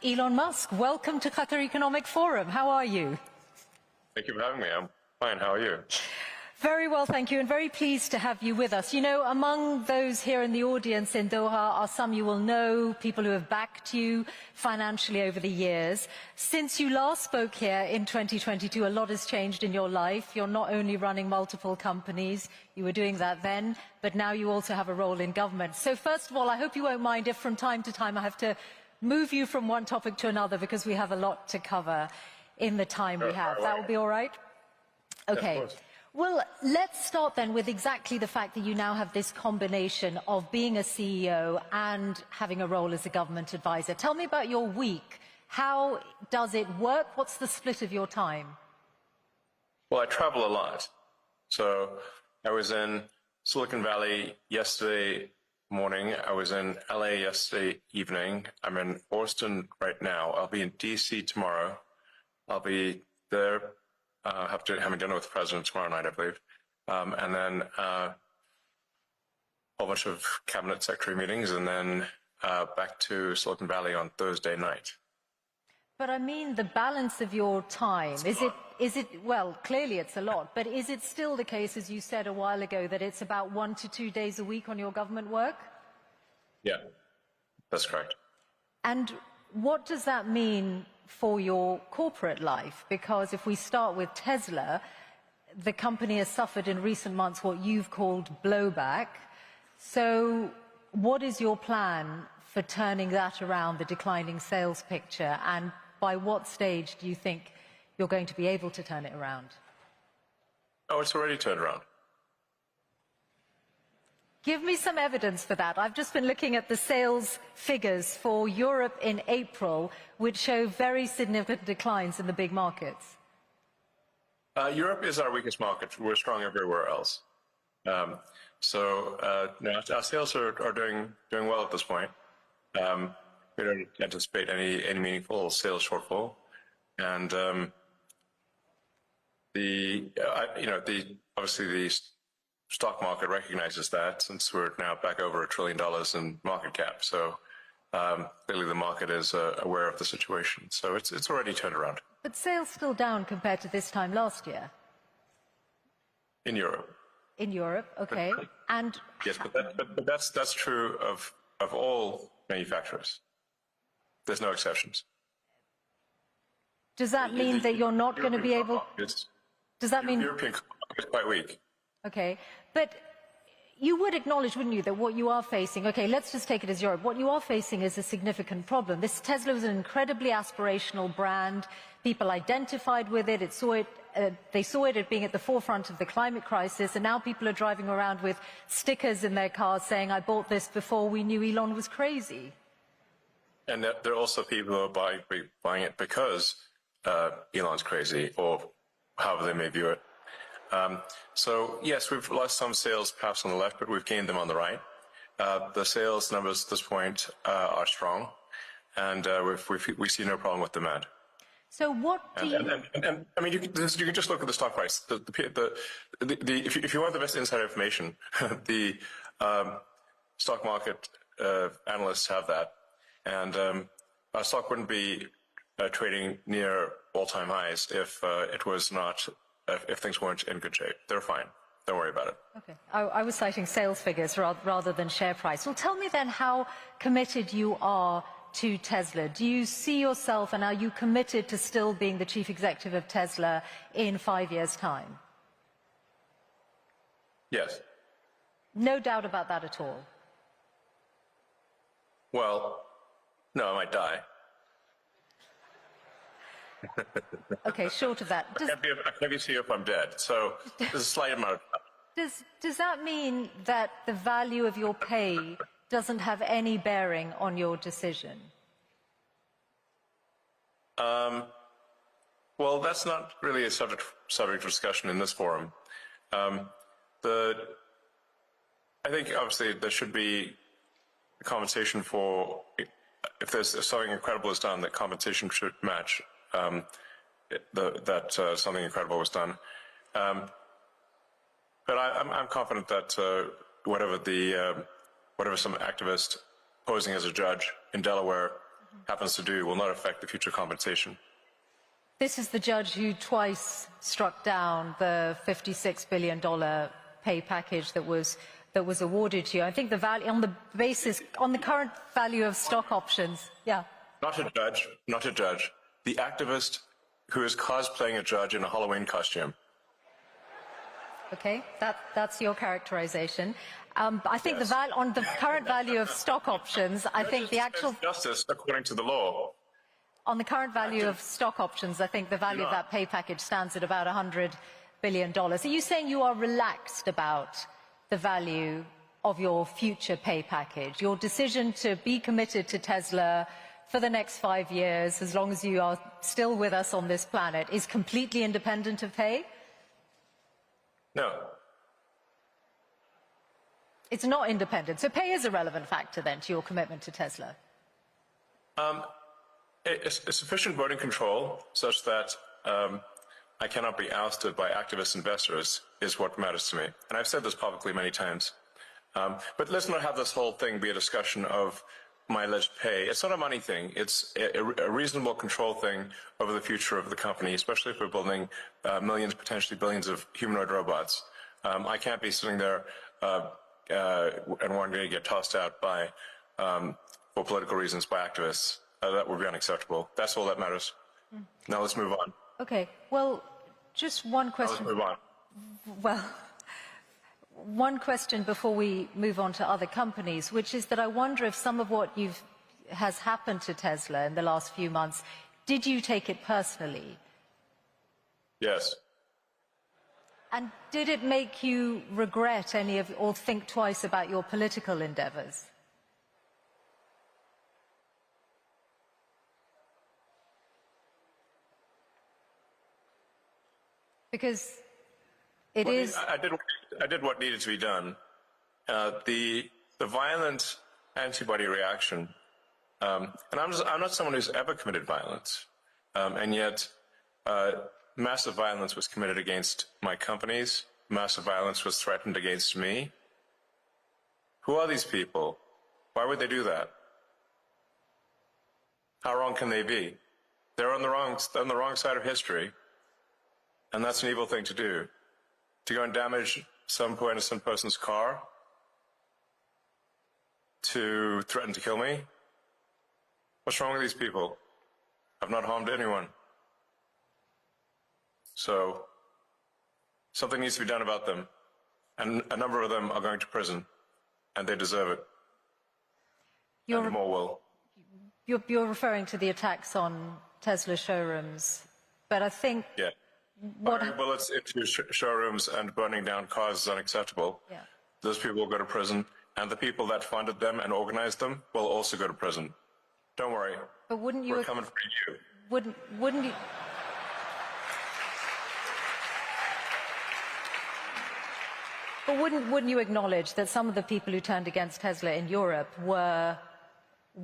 Elon Musk, welcome to Qatar Economic Forum. How are you? Thank you for having me. I'm fine. How are you? Very well, thank you, and very pleased to have you with us. You know, among those here in the audience in Doha are some you will know, people who have backed you financially over the years. Since you last spoke here in 2022, a lot has changed in your life. You're not only running multiple companies, you were doing that then, but now you also have a role in government. So first of all, I hope you won't mind if from time to time I have to move you from one topic to another because we have a lot to cover in the time we have. That will be all right? Okay. Yeah, well, let's start then with exactly the fact that you now have this combination of being a CEO and having a role as a government advisor. Tell me about your week. How does it work? What's the split of your time? Well, I travel a lot. So I was in Silicon Valley yesterday morning. I was in LA yesterday evening. I'm in Austin right now. I'll be in DC tomorrow. I'll be there having dinner with the president tomorrow night, I believe. And then a whole bunch of cabinet secretary meetings, and then back to Silicon Valley on Thursday night. But I mean the balance of your time, is it, well, clearly it's a lot, but is it still the case, as you said a while ago, that it's about 1 to 2 days a week on your government work? Yeah, that's correct. And what does that mean for your corporate life? Because if we start with Tesla, the company has suffered in recent months what you've called blowback. So what is your plan for turning that around, the declining sales picture, and by what stage do you think you're going to be able to turn it around? Oh, it's already turned around. Give me some evidence for that. I've just been looking at the sales figures for Europe in April, which show very significant declines in the big markets. Europe is our weakest market. We're strong everywhere else. So our sales are doing well at this point. We don't anticipate any meaningful sales shortfall, and obviously the stock market recognizes that, since we're now back over $1 trillion in market cap. So clearly the market is aware of the situation. So it's already turned around. But sales still down compared to this time last year. In Europe. In Europe, okay. And yes, but that's true of all manufacturers. There's no exceptions. Does that mean that you're not going to be able? Does that mean European market is quite weak? Okay, but you would acknowledge, wouldn't you, that what you are facing, okay, let's just take it as Europe, what you are facing is a significant problem. This Tesla was an incredibly aspirational brand. People identified with it. They saw it as being at the forefront of the climate crisis, and now people are driving around with stickers in their cars saying, I bought this before we knew Elon was crazy. And there are also people who are buying it because Elon's crazy, or however they may view it. So yes, we've lost some sales perhaps on the left, but we've gained them on the right. The sales numbers at this point are strong, and we see no problem with demand. So what do you... And I mean, you can just look at the stock price. If you want the best inside information, the stock market analysts have that, and our stock wouldn't be trading near all-time highs if it was not. If things weren't in good shape. They're fine. Don't worry about it. Okay. I was citing sales figures rather than share price. Well, tell me then how committed you are to Tesla. Do you see yourself, and are you committed to still being the chief executive of Tesla in 5 years' time? Yes. No doubt about that at all? Well, no, I might die. Okay, short of that. I can't be CEO if I'm dead, so there's a slight amount of... Does that mean that the value of your pay doesn't have any bearing on your decision? Well, that's not really a subject of discussion in this forum. I think obviously there should be compensation for, if something incredible is done, that compensation should match that something incredible was done. But I'm confident that whatever some activist posing as a judge in Delaware happens to do will not affect the future compensation. This is the judge who twice struck down the $56 billion pay package that was awarded to you. I think the value on the current value of stock options. Yeah. Not a judge, not a judge. The activist who is cosplaying a judge in a Halloween costume. Okay, that's your characterization. I think yes. On the current value of stock options, I think the actual justice according to the law. On the current value of stock options, I think the value of that pay package stands at about $100 billion. Are you saying you are relaxed about the value of your future pay package? Your decision to be committed to Tesla for the next 5 years, as long as you are still with us on this planet, is completely independent of pay? No. It's not independent. So pay is a relevant factor then to your commitment to Tesla? A sufficient voting control such that I cannot be ousted by activist investors is what matters to me. And I've said this publicly many times. But let's not have this whole thing be a discussion of my alleged pay. It's not a money thing. It's a reasonable control thing over the future of the company, especially if we're building millions, potentially billions of humanoid robots. I can't be sitting there and wanting to get tossed out by, for political reasons, by activists. That would be unacceptable. That's all that matters. Now let's move on. Okay. Well, just one question. Let's move on. Well, one question before we move on to other companies, which is that I wonder if some of what has happened to Tesla in the last few months, did you take it personally? Yes. And did it make you regret or think twice about your political endeavors? Because it is. I did what needed to be done. The violent antibody reaction, and I'm not someone who's ever committed violence, and yet massive violence was committed against my companies. Massive violence was threatened against me. Who are these people? Why would they do that? How wrong can they be? They're on the wrong side of history. And that's an evil thing to do. To go and damage some poor innocent person's car? To threaten to kill me? What's wrong with these people? I've not harmed anyone. So, something needs to be done about them. And a number of them are going to prison. And they deserve it. And more will. You're referring to the attacks on Tesla showrooms. But I think... Yeah. Firing bullets into showrooms and burning down cars is unacceptable. Yeah. Those people will go to prison, and the people that funded them and organized them will also go to prison. Don't worry. But wouldn't you? We're coming for you. Wouldn't you? But wouldn't you acknowledge that some of the people who turned against Tesla in Europe were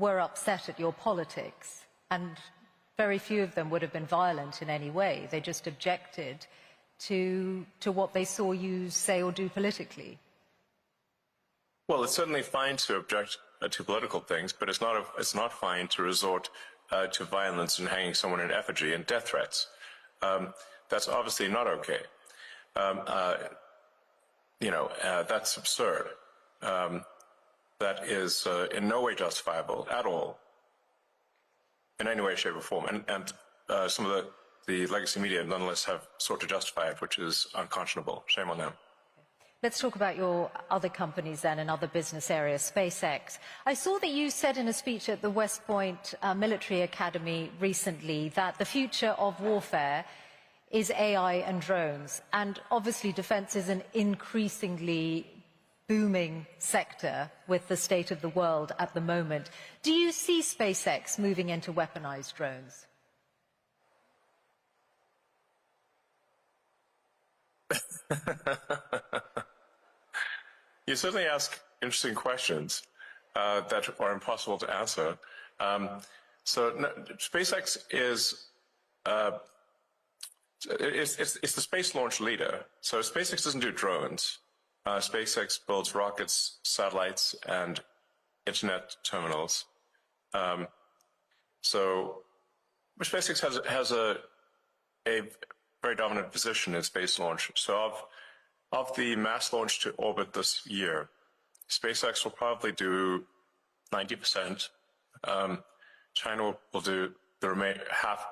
upset at your politics, and very few of them would have been violent in any way. They just objected to what they saw you say or do politically. Well, it's certainly fine to object to political things, but it's not fine to resort to violence and hanging someone in effigy and death threats. That's obviously not okay. That's absurd. That is in no way justifiable at all. In any way, shape, or form. And some of the legacy media nonetheless have sought to justify it, which is unconscionable. Shame on them. Let's talk about your other companies then and other business areas, SpaceX. I saw that you said in a speech at the West Point Military Academy recently that the future of warfare is AI and drones. And obviously defense is an increasingly booming sector with the state of the world at the moment. Do you see SpaceX moving into weaponized drones? You certainly ask interesting questions that are impossible to answer. SpaceX is it's the space launch leader. So SpaceX doesn't do drones. SpaceX builds rockets, satellites, and internet terminals. So SpaceX has a very dominant position in space launch. So of the mass launch to orbit this year, SpaceX will probably do 90%. China will do the half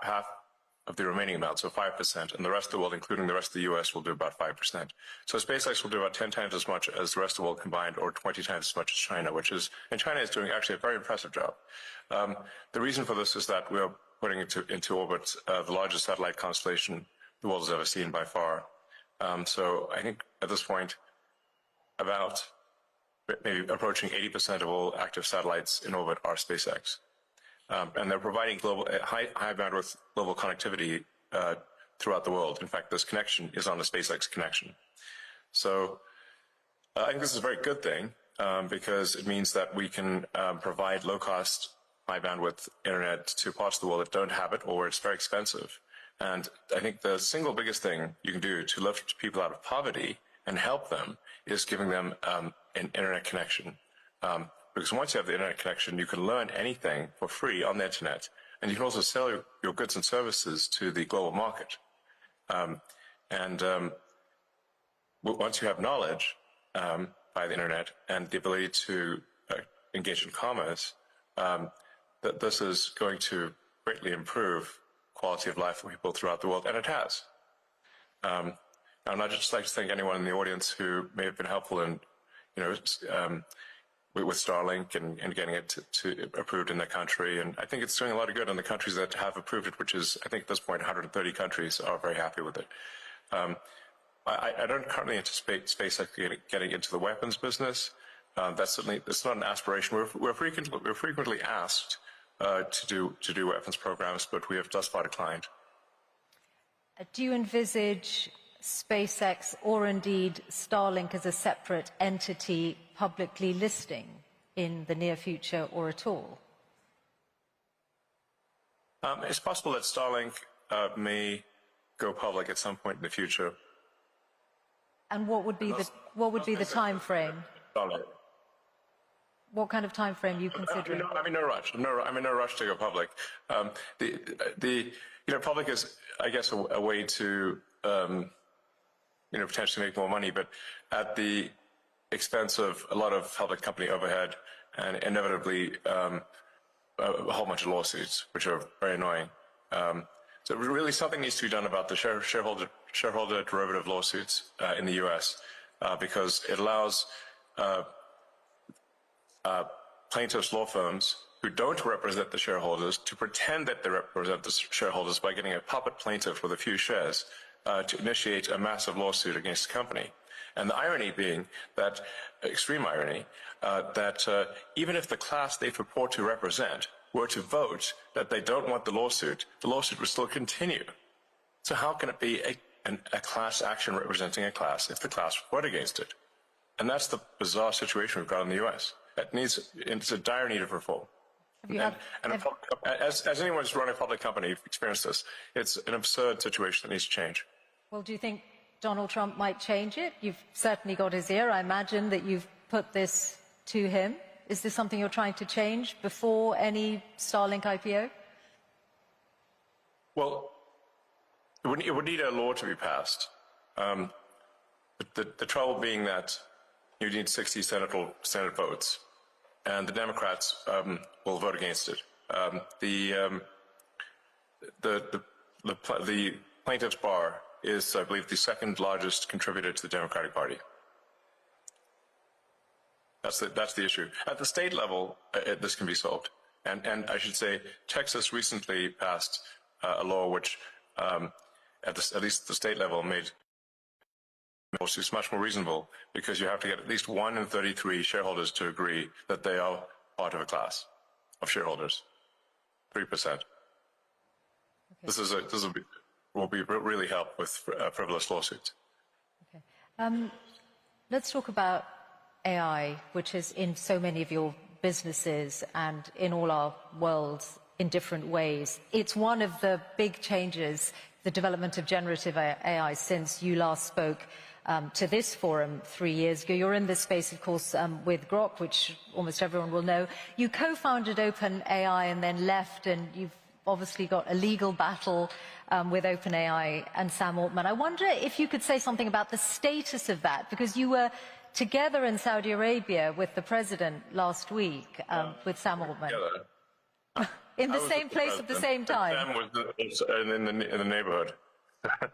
of the remaining amount, so 5%, and the rest of the world, including the rest of the US, will do about 5%. So SpaceX will do about 10 times as much as the rest of the world combined, or 20 times as much as China, and China is doing actually a very impressive job. The reason for this is that we are putting into orbit the largest satellite constellation the world has ever seen by far. So I think at this point, about maybe approaching 80% of all active satellites in orbit are SpaceX. And they're providing high bandwidth global connectivity throughout the world. In fact, this connection is on the SpaceX connection. So I think this is a very good thing because it means that we can provide low-cost, high bandwidth internet to parts of the world that don't have it or where it's very expensive. And I think the single biggest thing you can do to lift people out of poverty and help them is giving them an internet connection. Because once you have the internet connection, you can learn anything for free on the internet, and you can also sell your goods and services to the global market. Once you have knowledge by the internet and the ability to engage in commerce, that this is going to greatly improve quality of life for people throughout the world, and it has. And I'd just like to thank anyone in the audience who may have been helpful in, with Starlink and getting it to approved in their country. And I think it's doing a lot of good in the countries that have approved it, which is, I think at this point, 130 countries are very happy with it. I don't currently anticipate SpaceX getting into the weapons business. That's not an aspiration. We're frequently asked to do weapons programs, but we have thus far declined. Do you envisage SpaceX or indeed Starlink as a separate entity publicly listing in the near future or at all? It's possible that Starlink may go public at some point in the future. And what would be the time frame? Starlink. What kind of time frame are you considering? I'm in no rush. I'm in no rush to go public. Public is, I guess, a way to potentially make more money, but at the expense of a lot of public company overhead and inevitably a whole bunch of lawsuits, which are very annoying. So really something needs to be done about the shareholder derivative lawsuits in the U.S. Because it allows plaintiffs' law firms who don't represent the shareholders to pretend that they represent the shareholders by getting a puppet plaintiff with a few shares to initiate a massive lawsuit against the company. And the irony being that, extreme irony, that even if the class they purport to represent were to vote that they don't want the lawsuit would still continue. So how can it be a class action representing a class if the class vote against it? And that's the bizarre situation we've got in the U.S. It's a dire need of reform. As anyone who's run a public company experienced this, it's an absurd situation that needs to change. Well, do you think Donald Trump might change it? You've certainly got his ear. I imagine that you've put this to him. Is this something you're trying to change before any Starlink IPO? Well, it would need a law to be passed. The trouble being that you need 60 Senate votes, and the Democrats will vote against it. The plaintiff's bar is, I believe, the second largest contributor to the Democratic Party. That's the issue. At the state level, this can be solved. And I should say, Texas recently passed a law which, at least the state level, made lawsuits much more reasonable, because you have to get at least 1 in 33 shareholders to agree that they are part of a class of shareholders. 3%. Okay. This will really help with frivolous lawsuits. Okay. Let's talk about AI, which is in so many of your businesses and in all our worlds in different ways. It's one of the big changes, the development of generative AI, since you last spoke to this forum 3 years ago. You're in this space, of course, with Grok, which almost everyone will know. You co-founded OpenAI and then left, and you've obviously got a legal battle with OpenAI and Sam Altman. I wonder if you could say something about the status of that, because you were together in Saudi Arabia with the president last week, with Sam Altman. In the same place at the same time. Sam was in the neighborhood.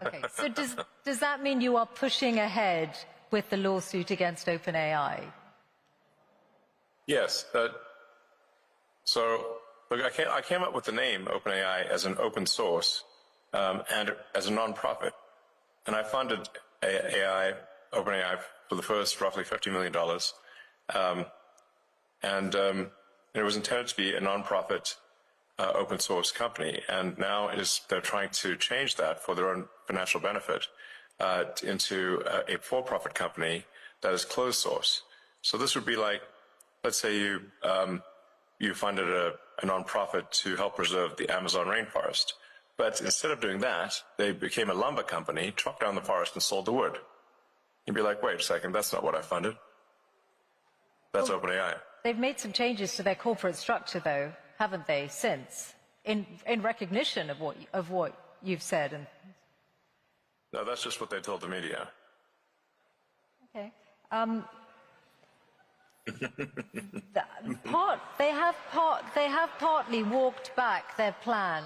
Okay, so does that mean you are pushing ahead with the lawsuit against OpenAI? Yes. So, look, I came up with the name OpenAI as an open source and as a non-profit. And I funded OpenAI for the first roughly $50 million. It was intended to be a non-profit open source company. And now they're trying to change that for their own financial benefit into a for-profit company that is closed source. So this would be like, let's say you funded a non-profit to help preserve the Amazon rainforest. But instead of doing that, they became a lumber company, chopped down the forest and sold the wood. You'd be like, wait a second, that's not what I funded. That's OpenAI. They've made some changes to their corporate structure, though, haven't they, since, in recognition of what you've said? And no, that's just what they told the media. Okay. They have partly walked back their plan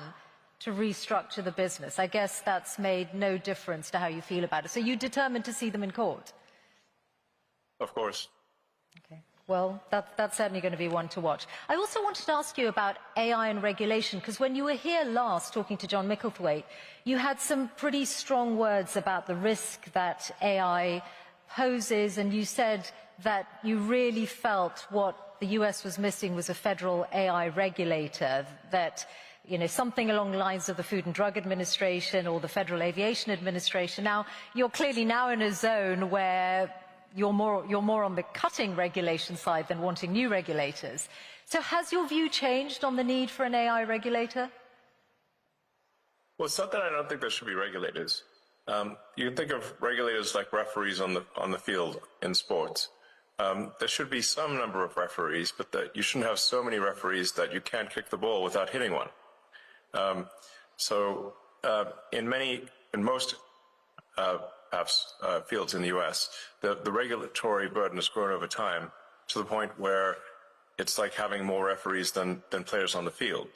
to restructure the business. I guess that's made no difference to how you feel about it. So you're determined to see them in court? Of course. Okay. Well, that's certainly going to be one to watch. I also wanted to ask you about AI and regulation, because when you were here last talking to John Micklethwaite, you had some pretty strong words about the risk that AI poses, and you said that you really felt what the US was missing was a federal AI regulator, that something along the lines of the Food and Drug Administration or the Federal Aviation Administration. Now, you're clearly now in a zone where you're more on the cutting regulation side than wanting new regulators. So has your view changed on the need for an AI regulator? Well, it's not that I don't think there should be regulators. You can think of regulators like referees on the field in sports. There should be some number of referees, but you shouldn't have so many referees that you can't kick the ball without hitting one. In most fields in the U.S., the regulatory burden has grown over time to the point where it's like having more referees than players on the field.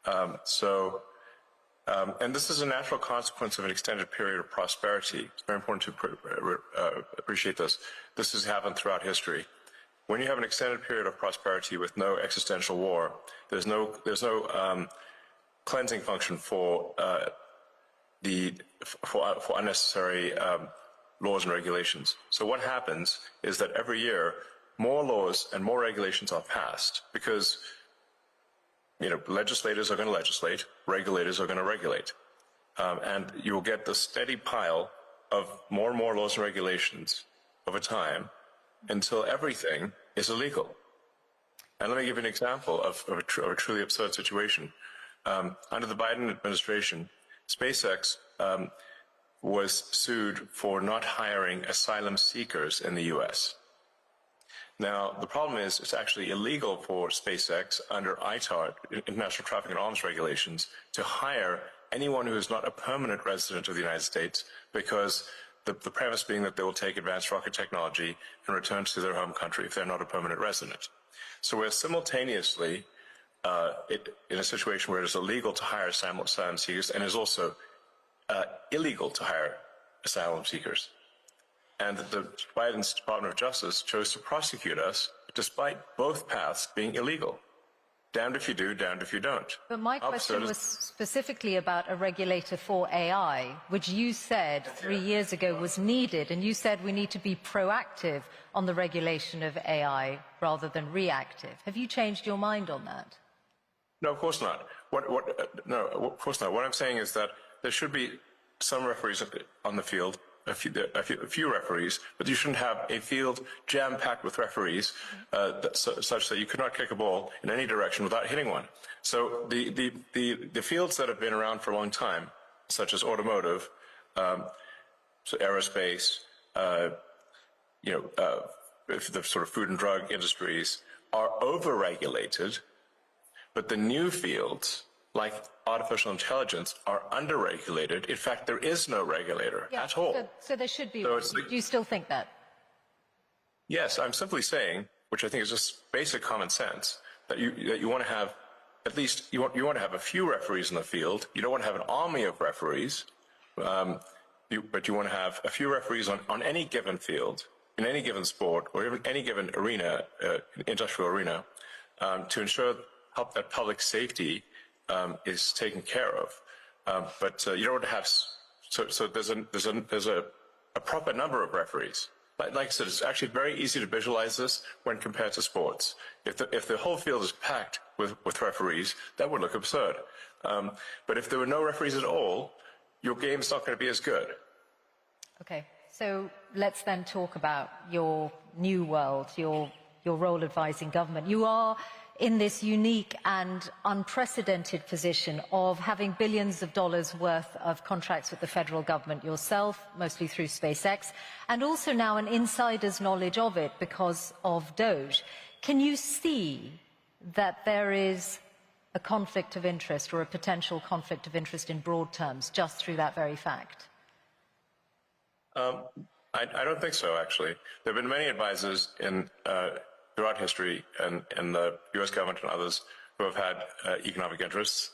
And this is a natural consequence of an extended period of prosperity. It's very important to appreciate this. This has happened throughout history. When you have an extended period of prosperity with no existential war, there's no cleansing function for unnecessary laws and regulations. So what happens is that every year more laws and more regulations are passed because legislators are going to legislate, regulators are going to regulate, and you will get the steady pile of more and more laws and regulations over time until everything is illegal. And let me give you an example of a truly absurd situation. Under the Biden administration, SpaceX was sued for not hiring asylum seekers in the U.S. Now, the problem is it's actually illegal for SpaceX under ITAR, International Traffic in Arms Regulations, to hire anyone who is not a permanent resident of the United States, because the premise being that they will take advanced rocket technology and return to their home country if they're not a permanent resident. So we're simultaneously in a situation where it is illegal to hire asylum seekers and is also illegal to hire asylum seekers. And the Biden Department of Justice chose to prosecute us despite both paths being illegal. Damned if you do, damned if you don't. But my question was specifically about a regulator for AI, which you said 3 years ago was needed, and you said we need to be proactive on the regulation of AI rather than reactive. Have you changed your mind on that? No, of course not. No, of course not. What I'm saying is that there should be some referees on the field, a few referees, but you shouldn't have a field jam-packed with referees such that you could not kick a ball in any direction without hitting one. So the fields that have been around for a long time, such as automotive, so aerospace, if the sort of food and drug industries are over-regulated, but the new fields, like artificial intelligence, are under-regulated. In fact, there is no regulator at all. So there should be. So Do you still think that? Yes, I'm simply saying, which I think is just basic common sense, that you want to have at least you want to have a few referees in the field. You don't want to have an army of referees, but you want to have a few referees on any given field, in any given sport, or even any given arena, industrial arena, to ensure that public safety is taken care of. But you don't want to have so there's a proper number of referees. Like I said, it's actually very easy to visualize this when compared to sports. If the whole field is packed with referees, that would look absurd. But if there were no referees at all, your game's not going to be as good. Okay, so let's then talk about your new world, your role advising government. You are in this unique and unprecedented position of having billions of dollars worth of contracts with the federal government yourself, mostly through SpaceX, and also now an insider's knowledge of it because of DOGE. Can you see that there is a conflict of interest or a potential conflict of interest in broad terms just through that very fact? I don't think so, actually. There have been many advisors throughout history and the U.S. government and others who have had economic interests.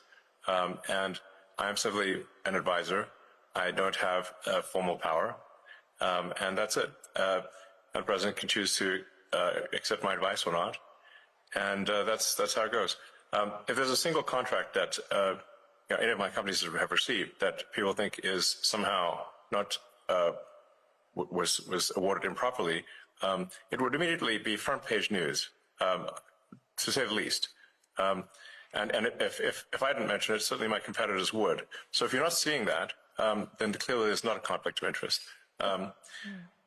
And I am simply an advisor. I don't have formal power. And that's it. The president can choose to accept my advice or not. And that's how it goes. If there's a single contract that any of my companies have received that people think is somehow not was awarded improperly, it would immediately be front-page news, to say the least. And if I didn't mention it, certainly my competitors would. So if you're not seeing that, then clearly there's not a conflict of interest.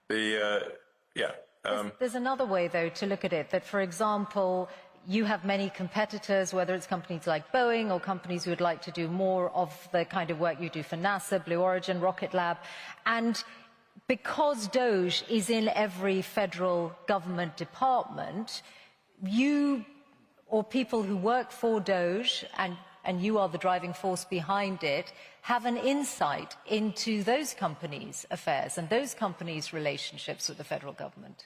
There's another way, though, to look at it, that, for example, you have many competitors, whether it's companies like Boeing or companies who would like to do more of the kind of work you do for NASA, Blue Origin, Rocket Lab, and because DOGE is in every federal government department, you or people who work for DOGE, and you are the driving force behind it, have an insight into those companies' affairs and those companies' relationships with the federal government.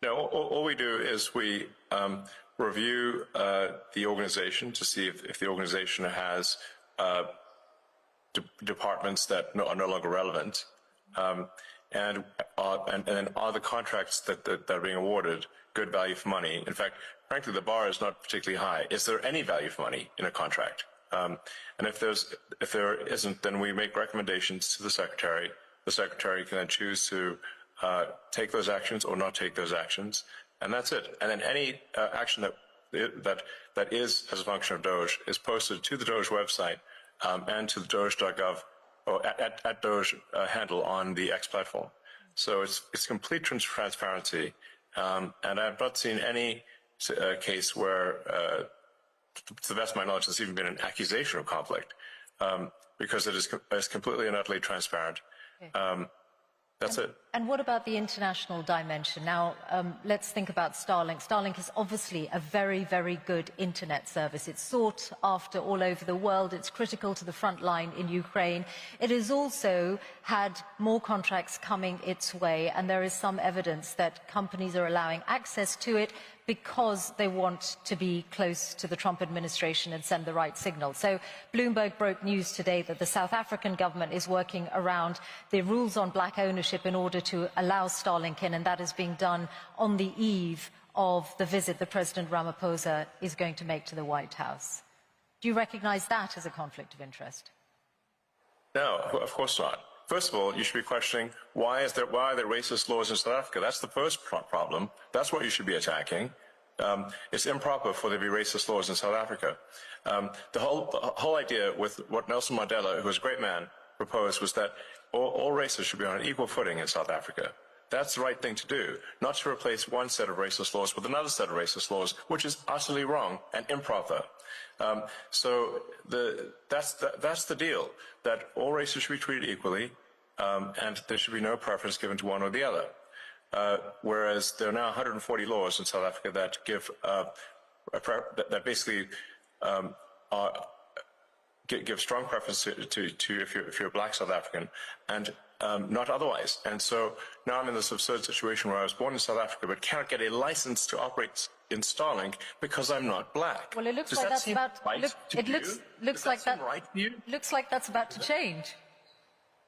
No, all we do is we review the organization to see if the organization has departments that are no longer relevant, and then are the contracts that are being awarded good value for money. In fact, frankly, the bar is not particularly high. Is there any value for money in a contract? And if there isn't, then we make recommendations to the secretary. The secretary can then choose to take those actions or not take those actions, and that's it. And then any action that is as a function of DOGE is posted to the DOGE website and to the Doge.gov or at Doge handle on the X platform. So it's complete transparency, and I've not seen any case where, to the best of my knowledge, there's even been an accusation of conflict, because it is completely and utterly transparent. That's it. And what about the international dimension? Now, let's think about Starlink. Starlink is obviously a very, very good internet service. It's sought after all over the world. It's critical to the front line in Ukraine. It has also had more contracts coming its way, and there is some evidence that companies are allowing access to it because they want to be close to the Trump administration and send the right signal. So Bloomberg broke news today that the South African government is working around the rules on black ownership in order to allow Starlink in, and that is being done on the eve of the visit that President Ramaphosa is going to make to the White House. Do you recognize that as a conflict of interest? No, of course not. First of all, you should be questioning why are there racist laws in South Africa? That's the first problem. That's what you should be attacking. It's improper for there to be racist laws in South Africa. The whole idea with what Nelson Mandela, who was a great man, proposed was that all races should be on an equal footing in South Africa. That's the right thing to do, not to replace one set of racist laws with another set of racist laws, which is utterly wrong and improper. So that's the deal, that all races should be treated equally, and there should be no preference given to one or the other. Whereas there are now 140 laws in South Africa that give that basically give strong preference to if you're a black South African, and not otherwise. And so now I'm in this absurd situation where I was born in South Africa but cannot get a license to operate in Starlink because I'm not black. Well, it looks Does like that that's seem about. right to It you? looks Does like that that. seem right to you? Looks like that's about to change.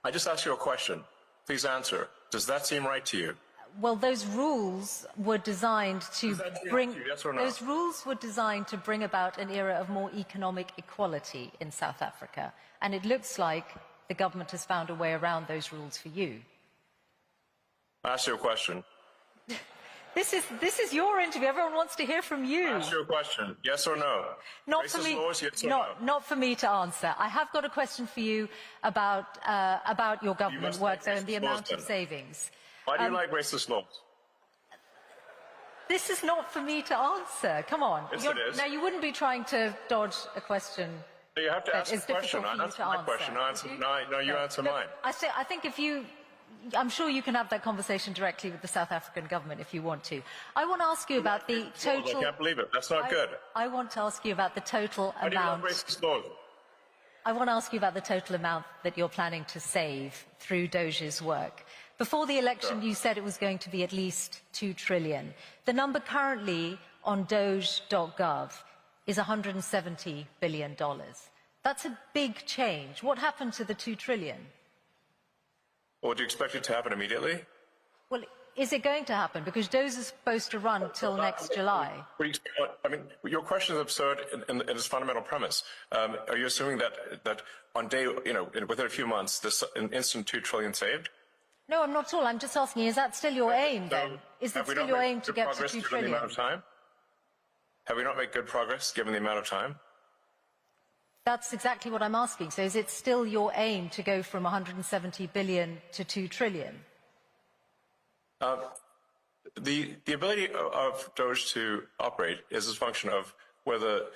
I just asked you a question. Please answer. Does that seem right to you? Well, those rules were designed to Does that seem bring. right to you, yes or no? Those rules were designed to bring about an era of more economic equality in South Africa, and it looks like the government has found a way around those rules for you. I asked you a question. This is your interview. Everyone wants to hear from you. I asked you a question. Yes or no? Not Racist for me. laws, yes or no? Not for me to answer. I have got a question for you about your government must work like there and the racist laws, amount of then. savings. Why do you like racist laws? This is not for me to answer. Come on. Yes, it is. Now, you wouldn't be trying to dodge a question. You have to that ask a is difficult question. for I you answered to my answer. question. No, you answer Look, mine. I think if you, I'm sure you can have that conversation directly with the South African government if you want to. I want to ask you about the total. I can't believe it. That's not good. I want to ask you about the total Why do you amount. like racist laws? I want to ask you about the total amount that you're planning to save through Doge's work. Before the election, you said it was going to be at least 2 trillion. The number currently on Doge.gov is $170 billion. That's a big change. What happened to the 2 trillion? Or do you expect it to happen immediately? Well, is it going to happen? Because Doge is supposed to run till next July. I mean, your question is absurd in its fundamental premise. Are you assuming that on day, within a few months, this an instant 2 trillion saved? No, I'm not at all. I'm just asking, is that still your aim then? Is it Have we still not your made aim to good get to progress 2 given the trillion? amount of time? Have we not made good progress given the amount of time? That's exactly what I'm asking. So is it still your aim to go from 170 billion to 2 trillion? The ability of Doge to operate is a function of whether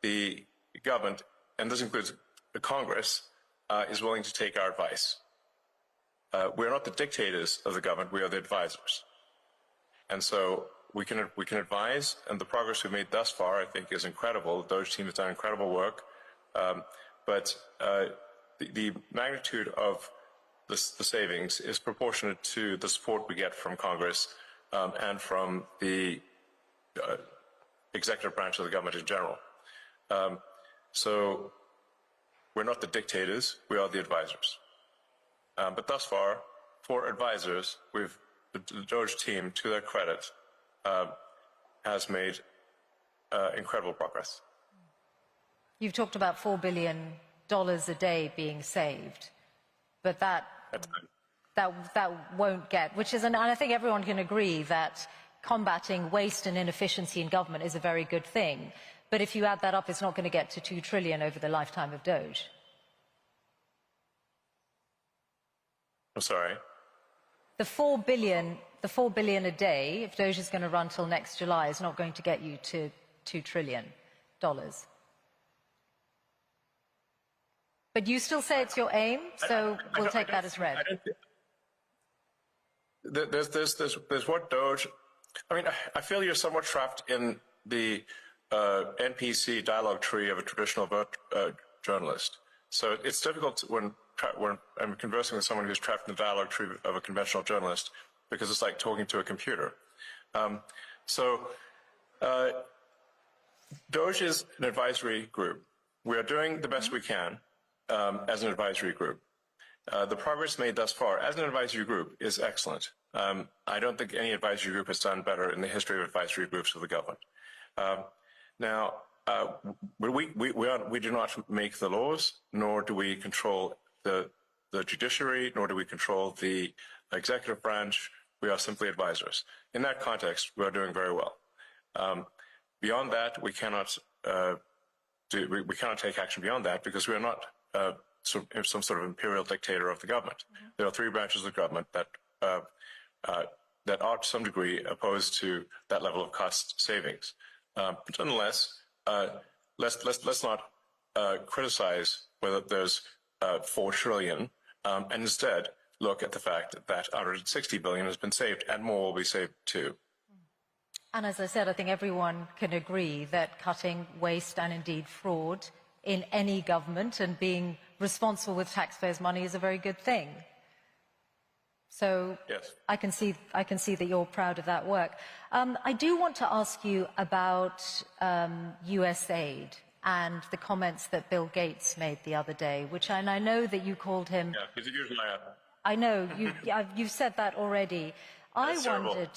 the government, and this includes the Congress, is willing to take our advice. We're not the dictators of the government, we are the advisors. And so we can advise, and the progress we've made thus far, I think, is incredible. The Doge team has done incredible work. But the magnitude of the savings is proportionate to the support we get from Congress and from the executive branch of the government in general. So we're not the dictators, we are the advisors. But thus far, for advisors, the Doge team, to their credit, has made incredible progress. You've talked about $4 billion a day being saved, but that won't get, which is, and I think everyone can agree that combating waste and inefficiency in government is a very good thing. But if you add that up, it's not going to get to 2 trillion over the lifetime of Doge. I'm sorry. The 4 billion a day, if Doge is going to run till next July, is not going to get you to $2 trillion. But you still say it's your aim, so we'll take that as read. There's what Doge. I mean, I feel you're somewhat trapped in the NPC dialogue tree of a traditional journalist. So it's difficult when I'm conversing with someone who's trapped in the dialogue tree of a conventional journalist, because it's like talking to a computer. Doge is an advisory group. We are doing the best we can as an advisory group. The progress made thus far as an advisory group is excellent. I don't think any advisory group has done better in the history of advisory groups of the government. We do not make the laws, nor do we control the judiciary, nor do we control the executive branch. We are simply advisors. In that context, we are doing very well. Beyond that, we cannot take action beyond that, because we are not some sort of imperial dictator of the government. There are 3 branches of government that are to some degree opposed to that level of cost savings. But nonetheless, let's not criticize whether there's 4 trillion and instead look at the fact that 160 billion has been saved, and more will be saved too. And as I said, I think everyone can agree that cutting waste and indeed fraud in any government and being responsible with taxpayers' money is a very good thing. So yes. I can see that you're proud of that work. I do want to ask you about US aid and the comments that Bill Gates made the other day, and I know that you called him. Yeah, he's a huge liar. I know you've said that already. That's I wondered.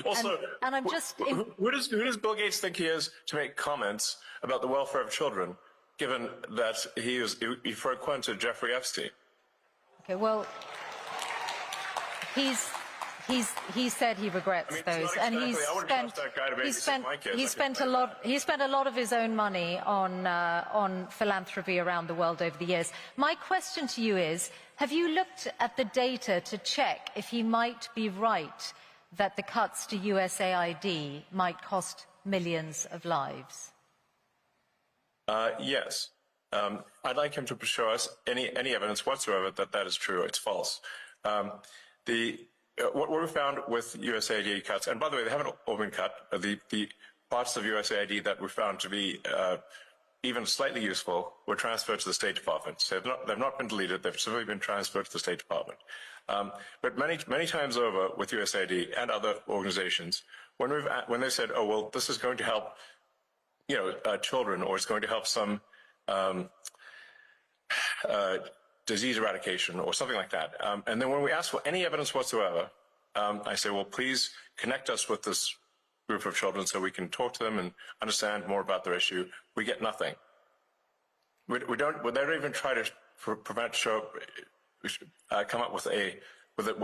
Also, and I'm just. Who does Bill Gates think he is to make comments about the welfare of children, given that he frequented Jeffrey Epstein? Okay, well, he said he regrets those, and he spent a lot of his own money on philanthropy around the world over the years. My question to you is: have you looked at the data to check if he might be right that the cuts to USAID might cost millions of lives? Yes. I'd like him to show us any evidence whatsoever that that is true. It's false. What we found with USAID cuts, and by the way, they haven't all been cut. The parts of USAID that we found to be even slightly useful were transferred to the State Department. So they've not been deleted. They've simply been transferred to the State Department. But many times over with USAID and other organizations, when they said, "Oh well, this is going to help, children, or it's going to help some disease eradication or something like that," and then when we ask for any evidence whatsoever, I say, "Well, please connect us with this group of children so we can talk to them and understand more about their issue." We get nothing. They don't even try to come up with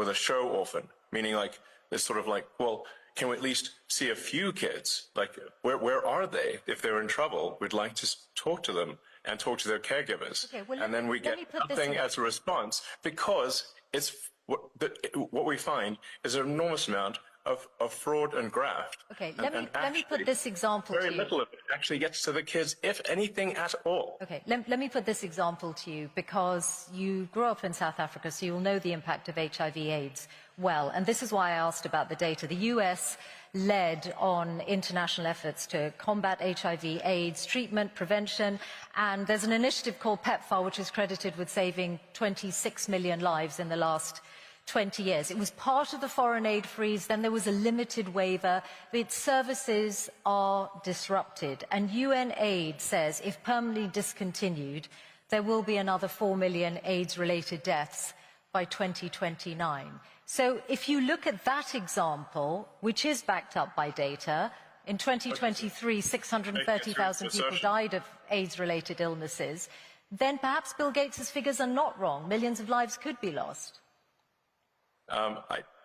a show orphan, meaning like this sort of like, well, can we at least see a few kids? Like, where are they? If they're in trouble, we'd like to talk to them and talk to their caregivers. Okay, well, and then we get nothing as a response, because it's what we find is an enormous amount of fraud and graft. Okay, let me put this example to you. Very little of it actually gets to the kids, if anything at all. Okay, let me put this example to you, because you grew up in South Africa, so you'll know the impact of HIV/AIDS well. And this is why I asked about the data. The US led on international efforts to combat HIV/AIDS treatment, prevention, and there's an initiative called PEPFAR, which is credited with saving 26 million lives in the last 20 years. It was part of the foreign aid freeze, then there was a limited waiver. Its services are disrupted, and UN aid says if permanently discontinued, there will be another 4 million AIDS-related deaths by 2029. So if you look at that example, which is backed up by data, in 2023, 630,000 people died of AIDS-related illnesses, then perhaps Bill Gates's figures are not wrong. Millions of lives could be lost.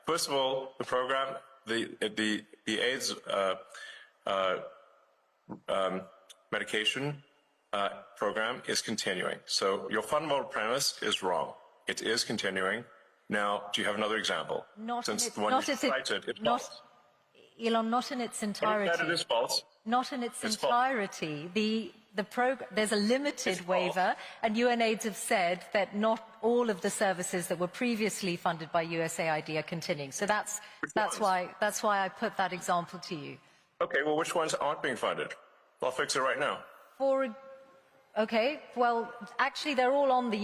First of all, the program, the AIDS medication program is continuing. So your fundamental premise is wrong. It is continuing. Now, do you have another example? Elon, not in its entirety. It is false. Not in its entirety. There's a limited waiver, and UNAIDS have said that not all of the services that were previously funded by USAID are continuing. So that's why I put that example to you. Okay, well, which ones aren't being funded? I'll fix it right now. Okay, well, actually, they're all on the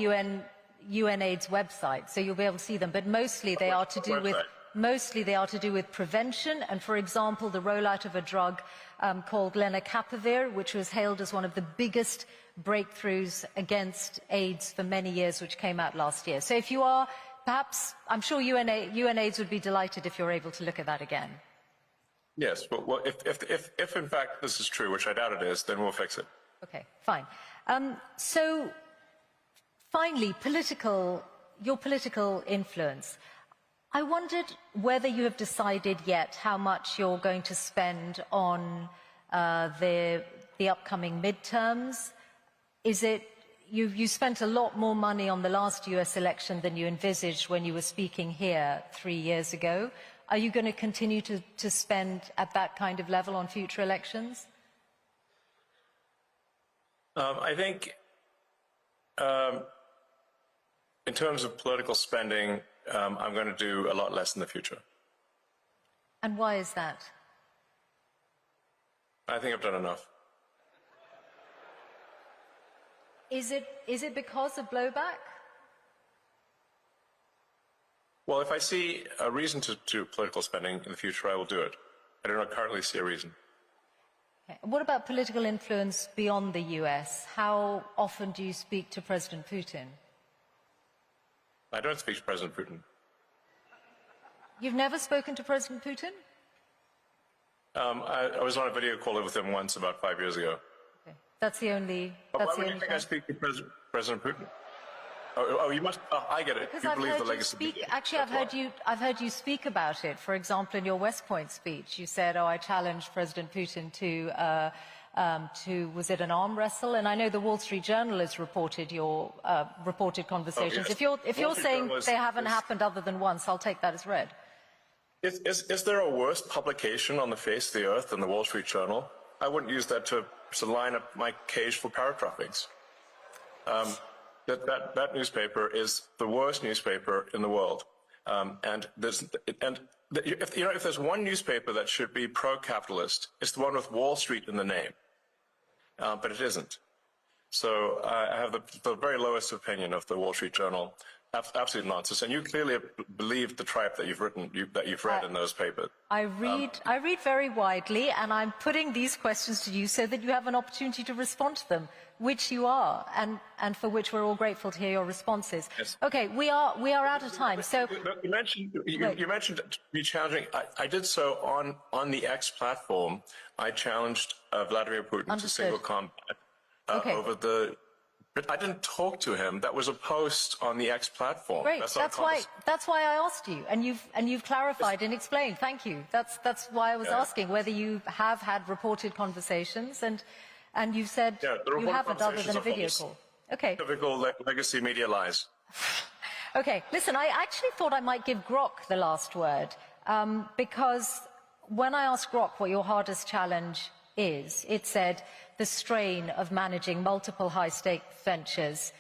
UNAIDS website, so you'll be able to see them. But mostly they are to do with. Mostly they are to do with prevention, and for example, the rollout of a drug called lenacapavir, which was hailed as one of the biggest breakthroughs against AIDS for many years, which came out last year. So if you are, perhaps, I'm sure UNAIDS would be delighted if you're able to look at that again. Yes, but well, if in fact this is true, which I doubt it is, then we'll fix it. Okay, fine. So finally, your political influence. I wondered whether you have decided yet how much you're going to spend on the upcoming midterms. Is it you spent a lot more money on the last US election than you envisaged when you were speaking here 3 years ago? Are you going to continue to spend at that kind of level on future elections? I think in terms of political spending, I'm going to do a lot less in the future. And why is that? I think I've done enough. Is it because of blowback? Well, if I see a reason to do political spending in the future, I will do it. I do not currently see a reason. Okay. What about political influence beyond the US? How often do you speak to President Putin? I don't speak to President Putin. You've never spoken to President Putin? I was on a video call with him once about 5 years ago. Okay. That's the only. Why would you think I speak to President Putin? Oh, you must. I get it. Because You I've believe heard the you legacy. speak. Actually, I've heard you speak about it. For example, in your West Point speech, you said, "Oh, I challenged President Putin to was it an arm wrestle?" And I know the Wall Street Journal has reported your reported conversations. Yes. If you're saying they haven't happened other than once, I'll take that as read. Is there a worse publication on the face of the earth than the Wall Street Journal? I wouldn't use that to line up my cage for parrot droppings. That newspaper is the worst newspaper in the world. If there's one newspaper that should be pro-capitalist, it's the one with Wall Street in the name. But it isn't. So I have the very lowest opinion of the Wall Street Journal. Absolute nonsense. And you clearly believe the tripe that you've read in those papers. I read very widely, and I'm putting these questions to you so that you have an opportunity to respond to them, which you are, and for which we're all grateful to hear your responses. Yes. Okay, we are out of time. So you mentioned me challenging. I did so on the X platform. I challenged Vladimir Putin to single combat over the. But I didn't talk to him. That was a post on the X platform. Great. That's why I asked you, and you've clarified and explained. Thank you. That's why I was asking whether you have had reported conversations, and you've said you haven't, other than a video call. Okay. Typical legacy media lies. Okay. Listen, I actually thought I might give Grok the last word, because when I asked Grok what your hardest challenge is, it said the strain of managing multiple high-stake ventures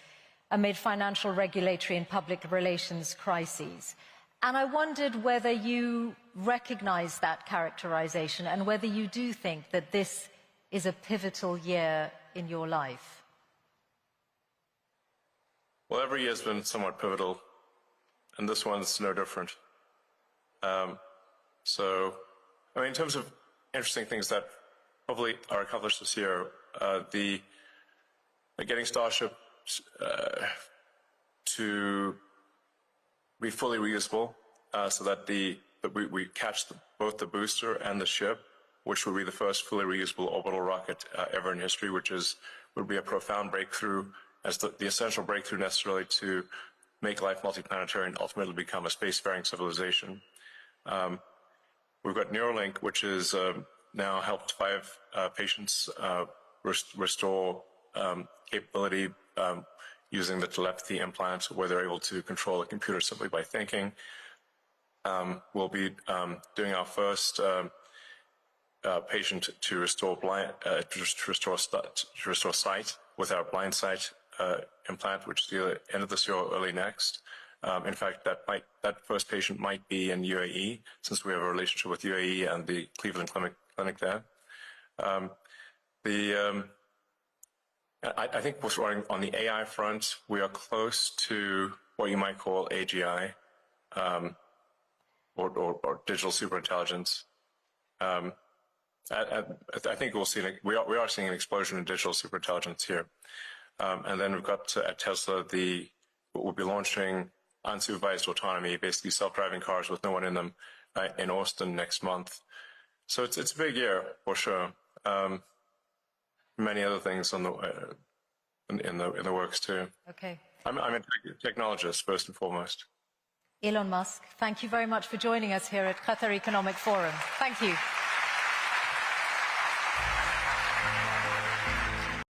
amid financial, regulatory and public relations crises. And I wondered whether you recognize that characterization and whether you do think that this is a pivotal year in your life. Well, every year has been somewhat pivotal, and this one's no different. In terms of interesting things that hopefully are accomplished this year, getting Starship to be fully reusable, so that we catch both the booster and the ship, which will be the first fully reusable orbital rocket ever in history, which would be a profound breakthrough, as the essential breakthrough necessarily to make life multiplanetary and ultimately become a spacefaring civilization. We've got Neuralink, which is now helped 5 patients restore capability using the telepathy implant, where they're able to control a computer simply by thinking. We'll be doing our first patient to restore sight with our blind sight implant, which is the end of this year or early next. In fact, that first patient might be in UAE, since we have a relationship with UAE and the Cleveland Clinic there. I think on the AI front, we are close to what you might call AGI, or digital superintelligence. I think we are seeing an explosion in digital superintelligence here. And then we've got at Tesla we'll be launching unsupervised autonomy, basically self-driving cars with no one in them, in Austin next month. So it's a big year for sure. Many other things in the works too. Okay. I'm a technologist first and foremost. Elon Musk, thank you very much for joining us here at Qatar Economic Forum. Thank you.